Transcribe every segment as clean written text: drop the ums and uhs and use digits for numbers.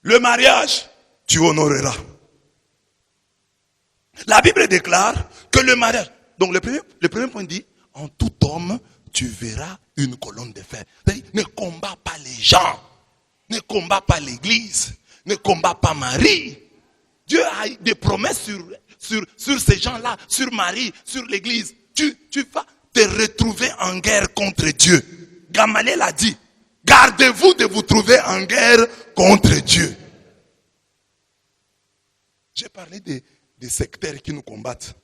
le mariage, tu honoreras. La Bible déclare que le mariage, donc le premier point dit, en tout homme, tu verras une colonne de fer. C'est-à-dire, ne combat pas les gens, ne combat pas l'église, ne combat pas Marie. Dieu a des promesses sur ces gens-là, sur Marie, sur l'église. Tu vas te retrouver en guerre contre Dieu. Gamaliel a dit, gardez-vous de vous trouver en guerre contre Dieu. J'ai parlé des sectaires qui nous combattent.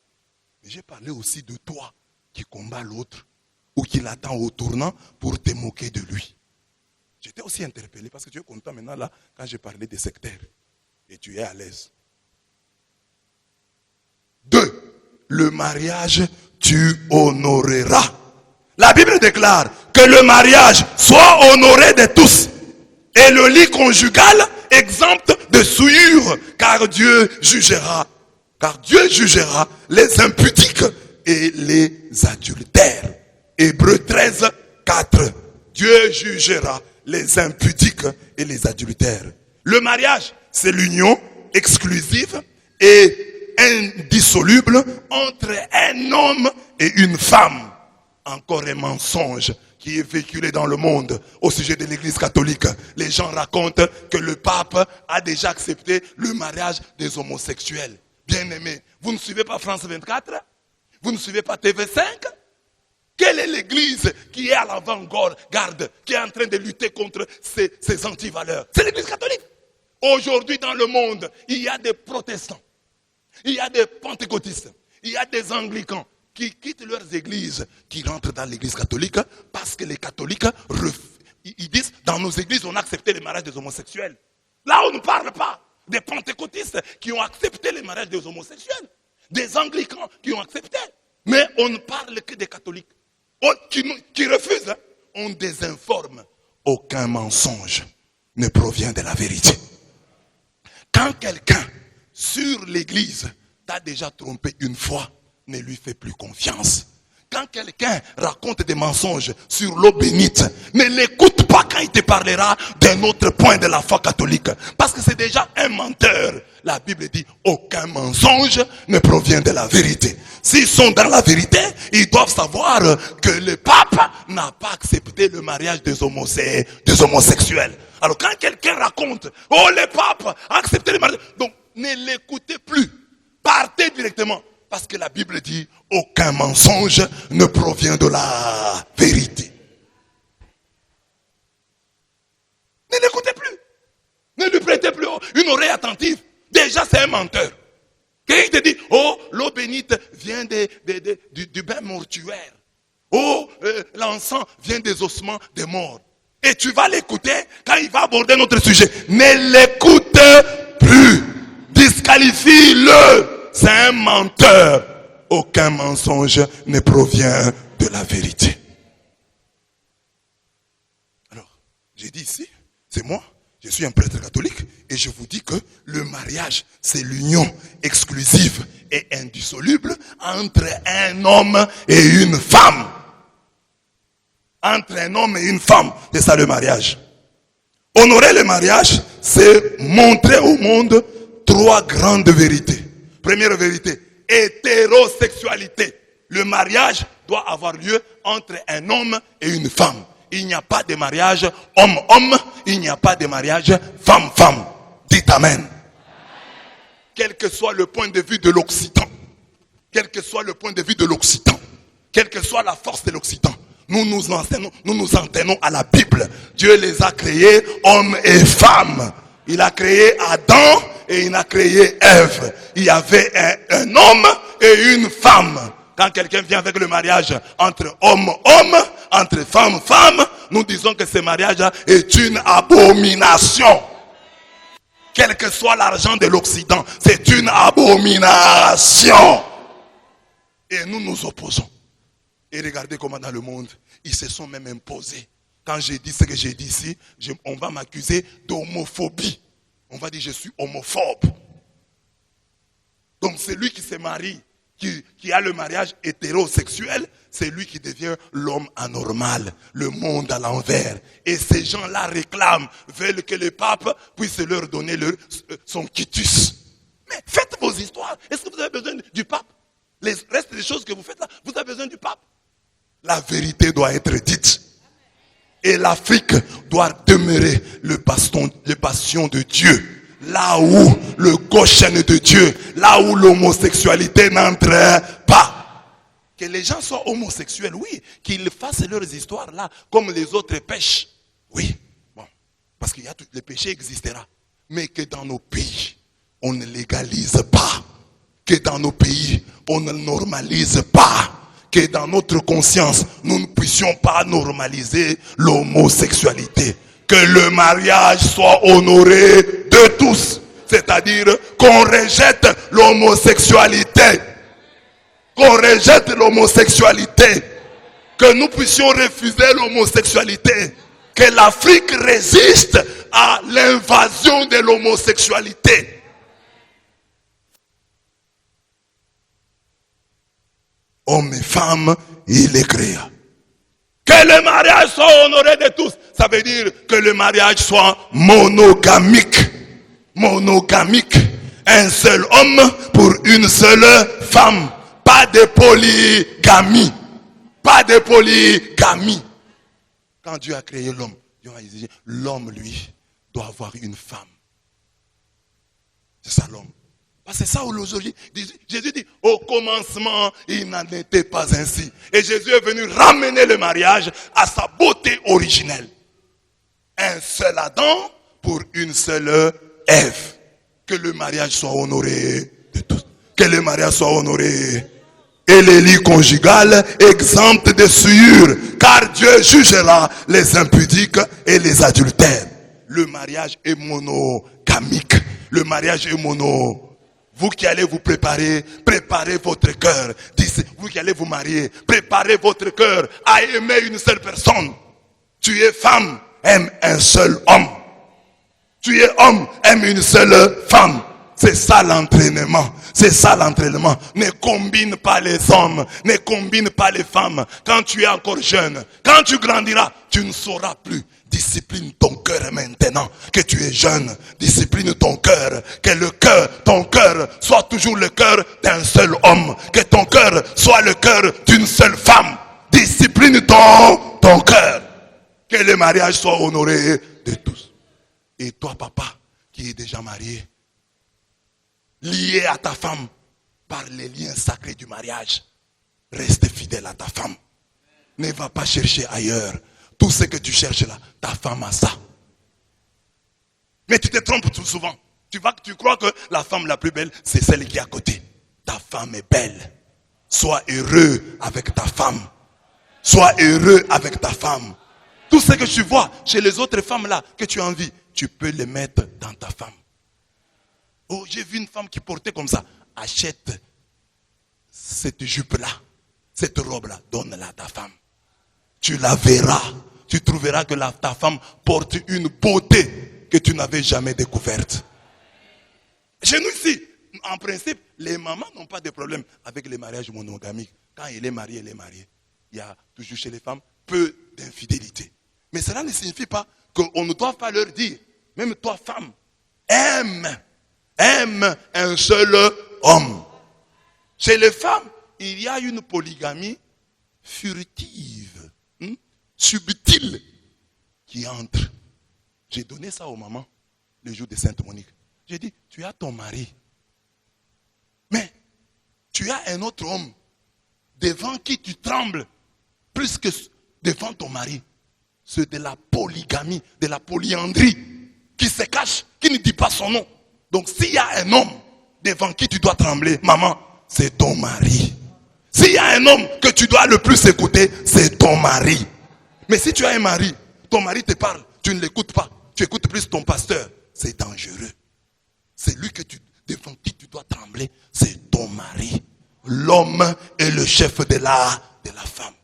Mais j'ai parlé aussi de toi qui combats l'autre ou qui l'attend au tournant pour te moquer de lui. J'étais aussi interpellé parce que tu es content maintenant là quand j'ai parlé des sectaires. Et tu es à l'aise. 2. Le mariage, tu honoreras. La Bible déclare que le mariage soit honoré de tous. Et le lit conjugal exempt de souillure, car Dieu jugera les impudiques et les adultères. Hébreux 13, 4. Dieu jugera les impudiques et les adultères. Le mariage, c'est l'union exclusive et indissoluble entre un homme et une femme. Encore un mensonge qui est véhiculé dans le monde au sujet de l'église catholique. Les gens racontent que le pape a déjà accepté le mariage des homosexuels. Bien-aimés, vous ne suivez pas France 24? Vous ne suivez pas TV5? Quelle est l'église qui est à l'avant-garde, qui est en train de lutter contre ces antivaleurs? C'est l'église catholique. Aujourd'hui dans le monde, il y a des protestants, il y a des pentecôtistes, il y a des anglicans qui quittent leurs églises, qui rentrent dans l'église catholique parce que les catholiques, ils disent, dans nos églises, on a accepté le mariage des homosexuels. Là, on ne parle pas des pentecôtistes qui ont accepté le mariage des homosexuels, des anglicans qui ont accepté. Mais on ne parle que des catholiques qui refusent. On désinforme. Aucun mensonge ne provient de la vérité. Quand quelqu'un sur l'église t'a déjà trompé une fois, ne lui fais plus confiance. Quand quelqu'un raconte des mensonges sur l'eau bénite, ne l'écoute pas quand il te parlera d'un autre point de la foi catholique. Parce que c'est déjà un menteur. La Bible dit, aucun mensonge ne provient de la vérité. S'ils sont dans la vérité, ils doivent savoir que le pape n'a pas accepté le mariage des homosexuels. Alors quand quelqu'un raconte, oh le pape a accepté le mariage, donc ne l'écoutez plus. Partez directement. Parce que la Bible dit, aucun mensonge ne provient de la vérité. Ne l'écoutez plus. Ne lui prêtez plus une oreille attentive. Déjà, c'est un menteur. Quelqu'un te dit, oh, l'eau bénite vient du bain mortuaire. Oh, l'encens vient des ossements des morts. Et tu vas l'écouter quand il va aborder notre sujet. Ne l'écoute plus. Disqualifie-le. C'est un menteur. Aucun mensonge ne provient de la vérité. Alors, j'ai dit ici, c'est moi, je suis un prêtre catholique, et je vous dis que le mariage, c'est l'union exclusive et indissoluble entre un homme et une femme. Entre un homme et une femme, c'est ça le mariage. Honorer le mariage, c'est montrer au monde 3 grandes vérités. Première vérité, hétérosexualité. Le mariage doit avoir lieu entre un homme et une femme. Il n'y a pas de mariage homme-homme, il n'y a pas de mariage femme-femme. Dites amen. Quel que soit le point de vue de l'Occident, quel que soit le point de vue de l'Occident, quelle que soit la force de l'Occident, nous nous en tenons à la Bible. Dieu les a créés hommes et femmes. Il a créé Adam et il a créé Ève. Il y avait un homme et une femme. Quand quelqu'un vient avec le mariage entre homme-homme, entre femme-femme, nous disons que ce mariage est une abomination. Quel que soit l'argent de l'Occident, c'est une abomination. Et nous nous opposons. Et regardez comment dans le monde, ils se sont même imposés. Quand j'ai dit ce que j'ai dit ici, on va m'accuser d'homophobie. On va dire je suis homophobe. Donc celui qui se marie, qui a le mariage hétérosexuel, c'est lui qui devient l'homme anormal, le monde à l'envers. Et ces gens-là réclament, veulent que le pape puisse leur donner son quitus. Mais faites vos histoires. Est-ce que vous avez besoin du pape? Les restes des choses que vous faites là, vous avez besoin du pape? La vérité doit être dite. Et l'Afrique doit demeurer le bastion de Dieu. Là où le gauchen de Dieu, là où l'homosexualité n'entre pas. Que les gens soient homosexuels, oui. Qu'ils fassent leurs histoires là, comme les autres pêchent. Oui, bon. Parce qu'il y a tout, le péché existera. Mais que dans nos pays, on ne légalise pas. Que dans nos pays, on ne normalise pas. Que dans notre conscience, nous ne puissions pas normaliser l'homosexualité. Que le mariage soit honoré de tous. C'est-à-dire qu'on rejette l'homosexualité. Qu'on rejette l'homosexualité. Que nous puissions refuser l'homosexualité. Que l'Afrique résiste à l'invasion de l'homosexualité. Hommes et femmes, il les créa. Que le mariage soit honoré de tous. Ça veut dire que le mariage soit monogamique. Monogamique. Un seul homme pour une seule femme. Pas de polygamie. Pas de polygamie. Quand Dieu a créé l'homme, Dieu a exigé, l'homme, lui, doit avoir une femme. C'est ça l'homme. C'est ça aujourd'hui. Jésus dit, au commencement, il n'en était pas ainsi. Et Jésus est venu ramener le mariage à sa beauté originelle. Un seul Adam pour une seule Ève. Que le mariage soit honoré de tous. Que le mariage soit honoré. Et les lits conjugales exemptes de souillure. Car Dieu jugera les impudiques et les adultères. Le mariage est monogamique. Le mariage est mono. Vous qui allez vous préparer, préparez votre cœur. Vous qui allez vous marier, préparez votre cœur à aimer une seule personne. Tu es femme, aime un seul homme. Tu es homme, aime une seule femme. C'est ça l'entraînement. C'est ça l'entraînement. Ne combine pas les hommes, ne combine pas les femmes. Quand tu es encore jeune, quand tu grandiras, tu ne sauras plus. Discipline ton cœur maintenant que tu es jeune. Discipline ton cœur. Que le cœur, ton cœur, soit toujours le cœur d'un seul homme. Que ton cœur soit le cœur d'une seule femme. Discipline ton cœur. Que le mariage soit honoré de tous. Et toi, papa, qui es déjà marié, lié à ta femme par les liens sacrés du mariage, reste fidèle à ta femme. Ne va pas chercher ailleurs. Tout ce que tu cherches là, ta femme a ça. Mais tu te trompes tout souvent. Tu crois que la femme la plus belle, c'est celle qui est à côté. Ta femme est belle. Sois heureux avec ta femme. Sois heureux avec ta femme. Tout ce que tu vois chez les autres femmes là, que tu as envie, tu peux les mettre dans ta femme. Oh, j'ai vu une femme qui portait comme ça. Achète cette jupe-là, cette robe-là, donne-la à ta femme. Tu la verras. Tu trouveras que ta femme porte une beauté que tu n'avais jamais découverte. Chez nous ici, en principe, les mamans n'ont pas de problème avec les mariages monogamiques. Quand elle est mariée, elle est mariée. Il y a toujours chez les femmes peu d'infidélité. Mais cela ne signifie pas qu'on ne doit pas leur dire, même toi femme, aime un seul homme. Chez les femmes, il y a une polygamie furtive, subtile, qui entre. J'ai donné ça aux mamans le jour de Sainte-Monique. J'ai dit, tu as ton mari, mais tu as un autre homme devant qui tu trembles plus que devant ton mari. C'est de la polygamie, de la polyandrie, qui se cache, qui ne dit pas son nom. Donc s'il y a un homme devant qui tu dois trembler, maman, c'est ton mari. S'il y a un homme que tu dois le plus écouter, c'est ton mari. Mais si tu as un mari, ton mari te parle, tu ne l'écoutes pas, tu écoutes plus ton pasteur, c'est dangereux. C'est lui devant qui tu dois trembler, c'est ton mari. L'homme est le chef de la femme.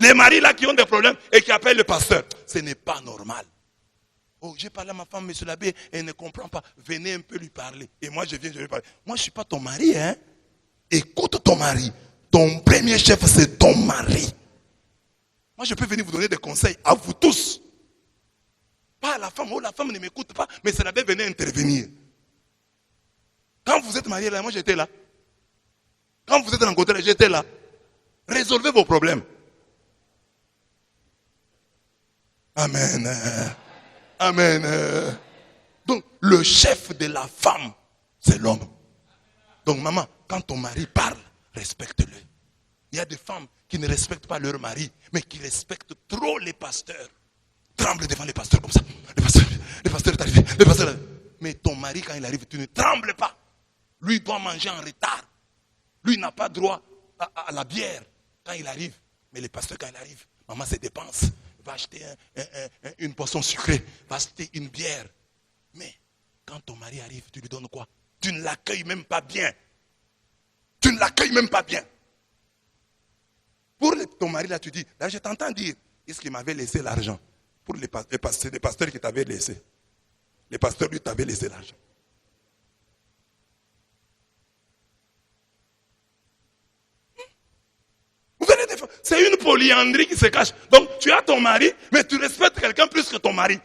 Les maris là qui ont des problèmes et qui appellent le pasteur, ce n'est pas normal. Oh, j'ai parlé à ma femme, monsieur l'abbé, elle ne comprend pas. Venez un peu lui parler. Et moi, je viens, je lui parle. Moi, je ne suis pas ton mari, hein. Écoute ton mari. Ton premier chef, c'est ton mari. Moi, je peux venir vous donner des conseils à vous tous. Pas à la femme. Oh, la femme ne m'écoute pas, mais c'est la belle venir intervenir. Quand vous êtes marié là, moi j'étais là. Quand vous êtes rencontrés là, j'étais là. Résolvez vos problèmes. Amen. Amen. Donc, le chef de la femme, c'est l'homme. Donc, maman, quand ton mari parle, respecte-le. Il y a des femmes qui ne respectent pas leur mari, mais qui respectent trop les pasteurs. Tremble devant les pasteurs comme ça. Le pasteur est arrivé. Le pasteur est arrivé. Mais ton mari, quand il arrive, tu ne trembles pas. Lui doit manger en retard. Lui n'a pas droit à la bière quand il arrive. Mais le pasteur, quand il arrive, maman se dépense. Va acheter une poisson sucrée. Va acheter une bière. Mais quand ton mari arrive, tu lui donnes quoi? Tu ne l'accueilles même pas bien. Tu ne l'accueilles même pas bien. Pour ton mari, là, tu dis, là, je t'entends dire, est-ce qu'il m'avait laissé l'argent? Pour les pasteurs qui t'avaient laissé. Les pasteurs, lui, t'avaient laissé l'argent. C'est une polyandrie qui se cache. Donc, tu as ton mari, mais tu respectes quelqu'un plus que ton mari.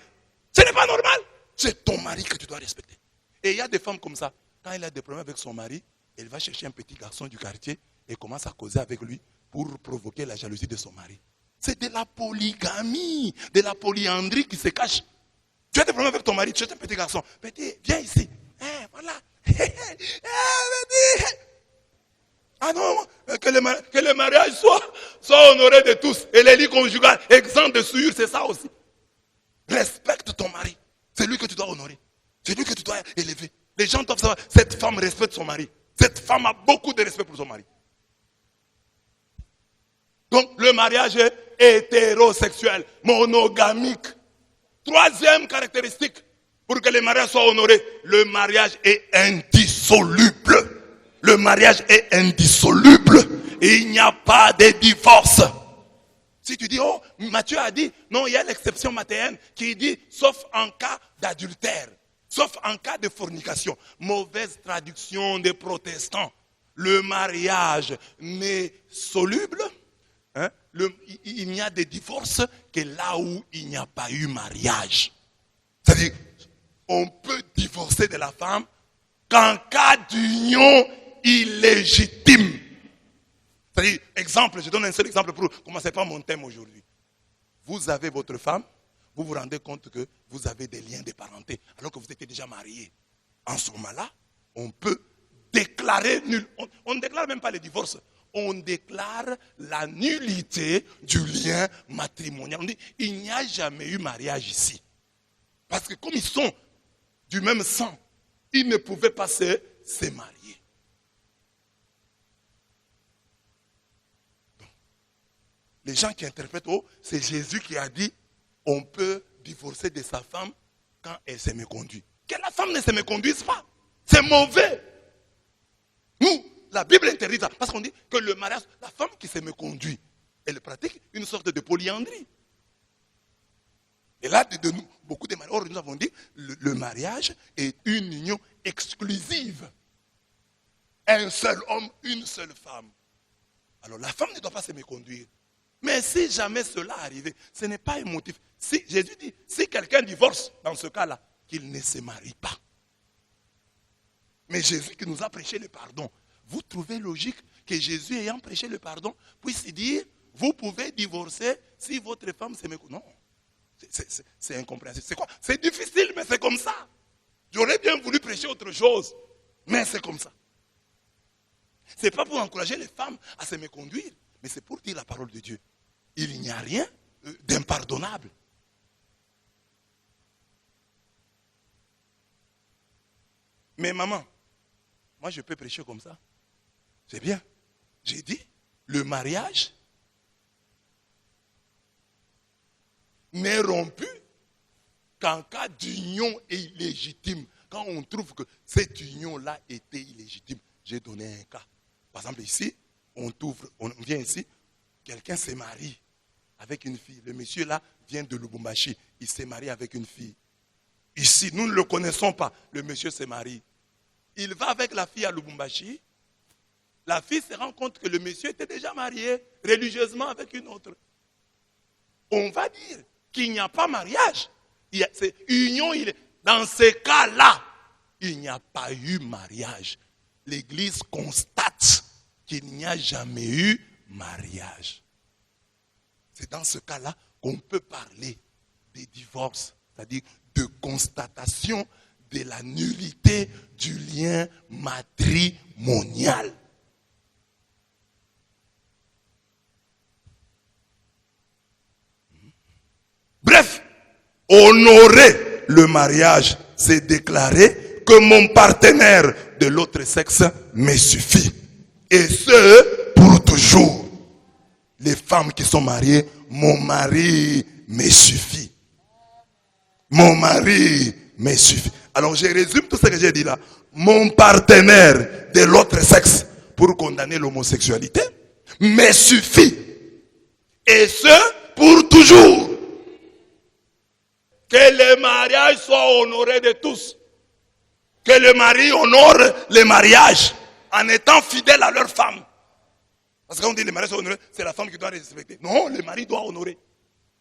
Ce n'est pas normal. C'est ton mari que tu dois respecter. Et il y a des femmes comme ça. Quand elle a des problèmes avec son mari, elle va chercher un petit garçon du quartier et commence à causer avec lui pour provoquer la jalousie de son mari. C'est de la polygamie, de la polyandrie qui se cache. Tu as des problèmes avec ton mari, tu es un petit garçon. Petit, viens ici. Voilà. Ah non, que le mariage soit honoré de tous. Et les lits conjugales, exempt de souillure, c'est ça aussi. Respecte ton mari. C'est lui que tu dois honorer. C'est lui que tu dois élever. Les gens doivent savoir, cette femme respecte son mari. Cette femme a beaucoup de respect pour son mari. Donc, le mariage est hétérosexuel, monogamique. Troisième caractéristique, pour que le mariage soit honoré, le mariage est indissoluble. Le mariage est indissoluble. Et il n'y a pas de divorce. Si tu dis, oh, Matthieu a dit, non, il y a l'exception mathéenne qui dit, sauf en cas d'adultère, sauf en cas de fornication. Mauvaise traduction des protestants. Le mariage n'est soluble. Hein? Il n'y a de divorce que là où il n'y a pas eu mariage. C'est-à-dire, on peut divorcer de la femme qu'en cas d'union illégitime. C'est-à-dire, exemple, je donne un seul exemple pour commencer par mon thème aujourd'hui. Vous avez votre femme, vous vous rendez compte que vous avez des liens de parenté, alors que vous étiez déjà marié. En ce moment-là, on peut déclarer nul. On ne déclare même pas le divorce. On déclare la nullité du lien matrimonial. On dit, il n'y a jamais eu mariage ici. Parce que comme ils sont du même sang, ils ne pouvaient pas se marier. Les gens qui interprètent, oh, c'est Jésus qui a dit, on peut divorcer de sa femme quand elle se méconduit. Que la femme ne se méconduise pas. C'est mauvais. Nous, la Bible interdit ça. Parce qu'on dit que le mariage, la femme qui se méconduit, elle pratique une sorte de polyandrie. Et là, de nous, beaucoup de mariages, nous avons dit, le mariage est une union exclusive. Un seul homme, une seule femme. Alors la femme ne doit pas se méconduire. Mais si jamais cela arrivait, ce n'est pas un motif. Si, Jésus dit, si quelqu'un divorce, dans ce cas-là, qu'il ne se marie pas. Mais Jésus qui nous a prêché le pardon, vous trouvez logique que Jésus ayant prêché le pardon puisse dire, vous pouvez divorcer si votre femme se méconduit. Non, c'est incompréhensible. C'est quoi? C'est difficile, mais c'est comme ça. J'aurais bien voulu prêcher autre chose, mais c'est comme ça. Ce n'est pas pour encourager les femmes à se méconduire, mais c'est pour dire la parole de Dieu. Il n'y a rien d'impardonnable. Mais maman, moi je peux prêcher comme ça. C'est bien. J'ai dit, le mariage n'est rompu qu'en cas d'union illégitime. Quand on trouve que cette union-là était illégitime. J'ai donné un cas. Par exemple ici, on vient ici, quelqu'un se marie avec une fille. Le monsieur là vient de Lubumbashi. Il s'est marié avec une fille. Ici, nous ne le connaissons pas. Le monsieur se marie. Il va avec la fille à Lubumbashi. La fille se rend compte que le monsieur était déjà marié religieusement avec une autre. On va dire qu'il n'y a pas mariage. C'est union. Dans ces cas-là, il n'y a pas eu mariage. L'Église constate qu'il n'y a jamais eu mariage. C'est dans ce cas-là qu'on peut parler des divorces, c'est-à-dire de constatation de la nullité du lien matrimonial. Bref, honorer le mariage, c'est déclarer que mon partenaire de l'autre sexe me suffit. Et ce, pour toujours. Les femmes qui sont mariées, mon mari me suffit. Mon mari me suffit. Alors je résume tout ce que j'ai dit là. Mon partenaire de l'autre sexe pour condamner l'homosexualité me suffit. Et ce, pour toujours. Que le mariage soit honoré de tous. Que le mari honore le mariage en étant fidèle à leur femme. Parce que quand on dit que le mari soit honoré, c'est la femme qui doit respecter. Non, le mari doit honorer.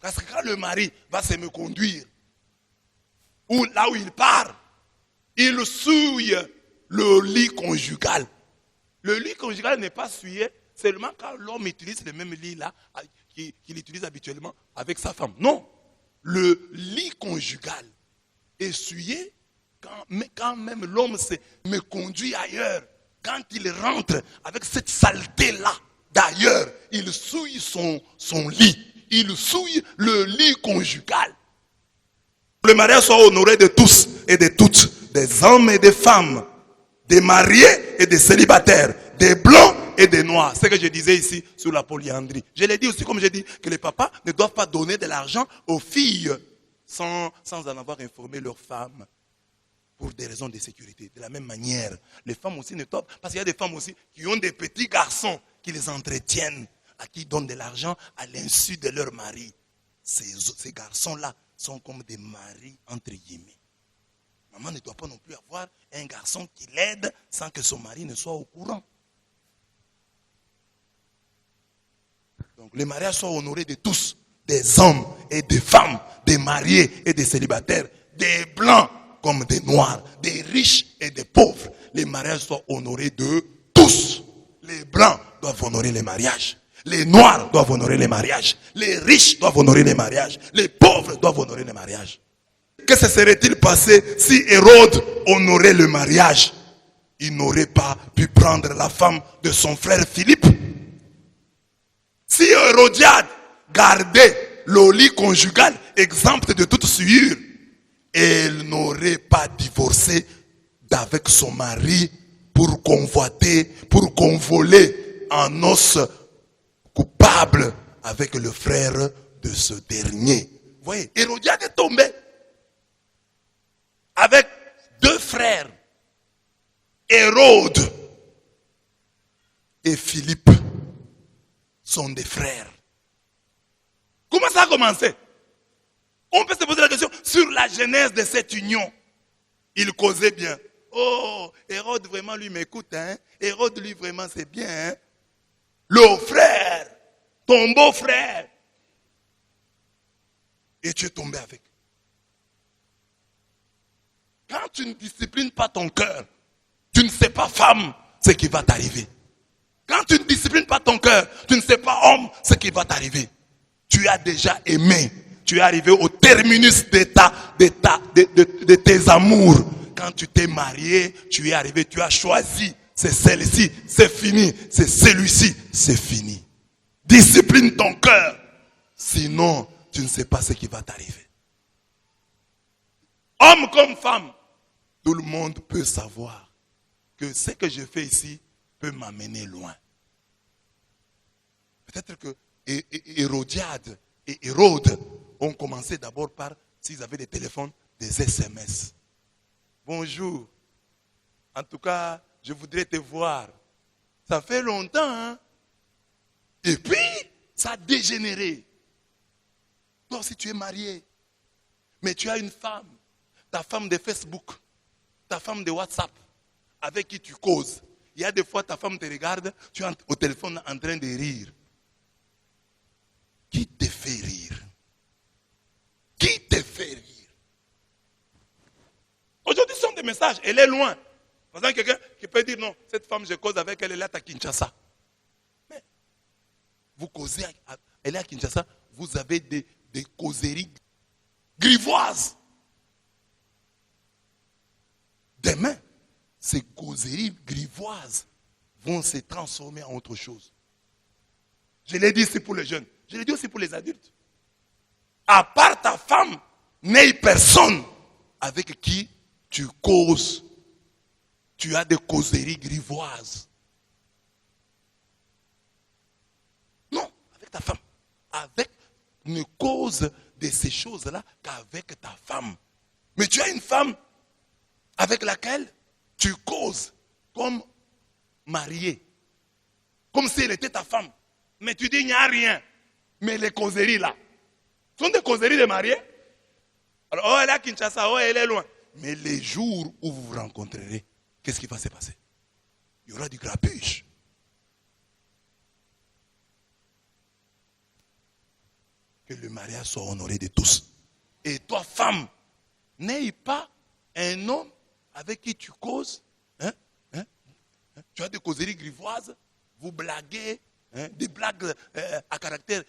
Parce que quand le mari va se me conduire, ou là où il part, il souille le lit conjugal. Le lit conjugal n'est pas souillé seulement quand l'homme utilise le même lit là qu'il utilise habituellement avec sa femme. Non. Le lit conjugal est souillé quand même l'homme me conduit ailleurs. Quand il rentre avec cette saleté-là d'ailleurs, il souille son lit. Il souille le lit conjugal. Le mariage soit honoré de tous et de toutes, des hommes et des femmes, des mariés et des célibataires, des blancs et des noirs. C'est ce que je disais ici sur la polyandrie. Je l'ai dit aussi, comme j'ai dit, que les papas ne doivent pas donner de l'argent aux filles sans en avoir informé leurs femmes pour des raisons de sécurité. De la même manière, les femmes aussi ne doivent, parce qu'il y a des femmes aussi qui ont des petits garçons qui les entretiennent, à qui ils donnent de l'argent à l'insu de leur mari. Ces garçons-là sont comme des maris entre guillemets. Maman ne doit pas non plus avoir un garçon qui l'aide sans que son mari ne soit au courant. Donc les mariages soient honorés de tous, des hommes et des femmes, des mariés et des célibataires, des blancs comme des noirs, des riches et des pauvres. Les mariages soient honorés de tous. Les blancs doivent honorer les mariages. Les noirs doivent honorer les mariages. Les riches doivent honorer les mariages. Les pauvres doivent honorer les mariages. Que se serait-il passé si Hérode honorait le mariage? Il n'aurait pas pu prendre la femme de son frère Philippe. Si Hérodiade gardait le lit conjugal exempt de toute souillure, elle n'aurait pas divorcé d'avec son mari pour convoiter, pour convoler en noces coupable avec le frère de ce dernier. Vous voyez, Hérodiade est tombé avec deux frères, Hérode et Philippe sont des frères. Comment ça a commencé? On peut se poser la question sur la genèse de cette union. Ils causaient bien. Oh, Hérode vraiment lui m'écoute, hein? Hérode lui vraiment c'est bien, hein? Le frère, ton beau-frère. Et tu es tombé avec. Quand tu ne disciplines pas ton cœur, tu ne sais pas, femme, ce qui va t'arriver. Quand tu ne disciplines pas ton cœur, tu ne sais pas, homme, ce qui va t'arriver. Tu as déjà aimé. Tu es arrivé au terminus de tes amours. Quand tu t'es marié, tu es arrivé, tu as choisi. C'est celle-ci, c'est fini. C'est celui-ci, c'est fini. Discipline ton cœur. Sinon, tu ne sais pas ce qui va t'arriver. Homme comme femme, tout le monde peut savoir que ce que je fais ici peut m'amener loin. Peut-être que Hérodiade et Hérode ont commencé d'abord par, s'ils avaient des téléphones, des SMS. Bonjour. En tout cas, je voudrais te voir. Ça fait longtemps, hein? Et puis, ça a dégénéré. Toi, si tu es marié, mais tu as une femme, ta femme de Facebook, ta femme de WhatsApp, avec qui tu causes, Il y a des fois, ta femme te regarde, tu es au téléphone en train de rire. Qui te fait rire? Qui te fait rire? Aujourd'hui, ce sont des messages. Elle est loin. Par exemple, quelqu'un qui peut dire non, cette femme, je cause avec elle, elle est à Kinshasa. Mais vous causez, elle est à Kinshasa, vous avez des causeries grivoises. Demain, ces causeries grivoises vont se transformer en autre chose. Je l'ai dit ici pour les jeunes. Je l'ai dit aussi pour les adultes. À part ta femme, n'aie personne avec qui tu causes. Tu as des causeries grivoises. Non, avec ta femme. Avec, ne cause de ces choses-là qu'avec ta femme. Mais tu as une femme avec laquelle tu causes comme mariée. Comme si elle était ta femme. Mais tu dis, il n'y a rien. Mais les causeries là, sont des causeries de mariés. Alors, oh, elle est à Kinshasa, oh, elle est loin. Mais les jours où vous vous rencontrerez, qu'est-ce qui va se passer? Il y aura du grabuge. Que le mariage soit honoré de tous. Et toi, femme, n'aie pas un homme avec qui tu causes. Tu as des causeries grivoises, vous blaguez, des blagues à caractère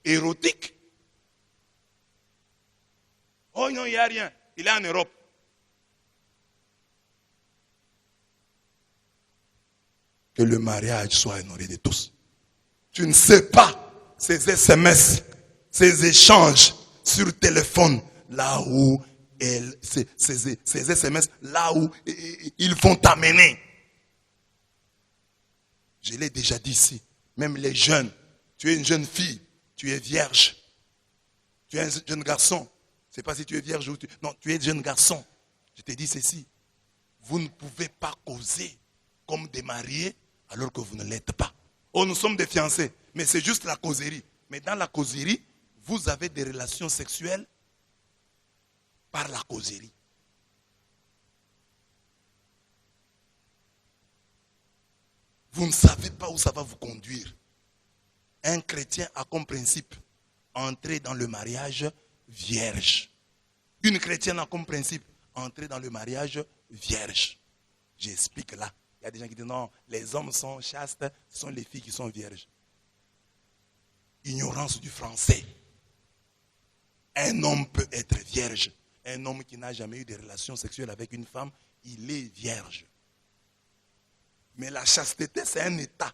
érotique. Oh non, il n'y a rien. Il est en Europe. Que le mariage soit honoré de tous. Tu ne sais pas ces SMS, ces échanges sur téléphone, là où ces SMS, là où ils vont t'amener. Je l'ai déjà dit ici. Même les jeunes, tu es une jeune fille, tu es vierge. Tu es un jeune garçon. Je ne sais pas si tu es vierge ou tu... Non, tu es un jeune garçon. Je te dis ceci. Vous ne pouvez pas causer comme des mariés alors que vous ne l'êtes pas. Oh, nous sommes des fiancés, mais c'est juste la causerie. Mais dans la causerie, vous avez des relations sexuelles par la causerie. Vous ne savez pas où ça va vous conduire. Un chrétien a comme principe entrer dans le mariage vierge. Une chrétienne a comme principe entrer dans le mariage vierge. J'explique là. Il y a des gens qui disent non, les hommes sont chastes, ce sont les filles qui sont vierges. Ignorance du français. Un homme peut être vierge. Un homme qui n'a jamais eu de relation sexuelle avec une femme, il est vierge. Mais la chasteté, c'est un état.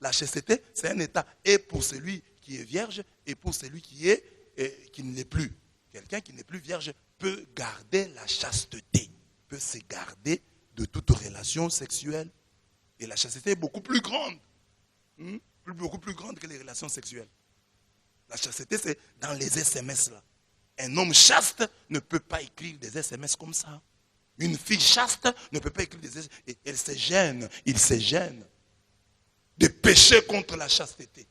La chasteté, c'est un état. Et pour celui qui est vierge, et pour celui qui ne l'est plus. Quelqu'un qui n'est plus vierge peut garder la chasteté. Peut se garder de toute relation sexuelle. Et la chasteté est beaucoup plus grande. Beaucoup plus grande que les relations sexuelles. La chasteté, c'est dans les SMS là. Un homme chaste ne peut pas écrire des SMS comme ça. Une fille chaste ne peut pas écrire des SMS. Elle se gêne, il se gêne de pécher contre la chasteté.